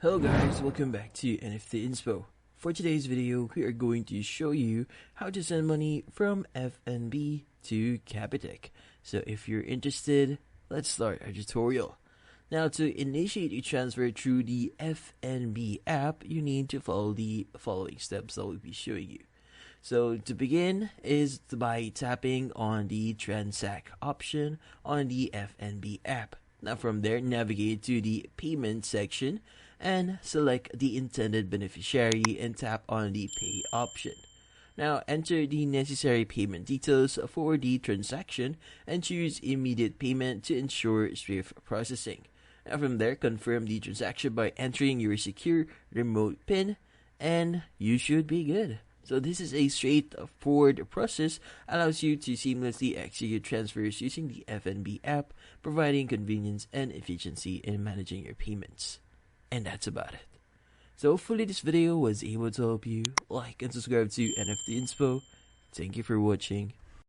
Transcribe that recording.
Hello guys, welcome back to NFT Inspo. For today's video, we are going to show you how to send money from FNB to Capitec. So if you're interested, let's start our tutorial. Now to initiate a transfer through the FNB app, you need to follow the following steps that we'll be showing you. So to begin is by tapping on the Transact option on the FNB app. Now from there, navigate to the payment section and select the intended beneficiary and tap on the pay option. Now enter the necessary payment details for the transaction and choose immediate payment to ensure swift processing. Now from there, confirm the transaction by entering your secure remote PIN and you should be good. So this is a straightforward process, allows you to seamlessly execute transfers using the FNB app, providing convenience and efficiency in managing your payments. And that's about it. So hopefully this video was able to help you. Like and subscribe to NFT Inspo. Thank you for watching.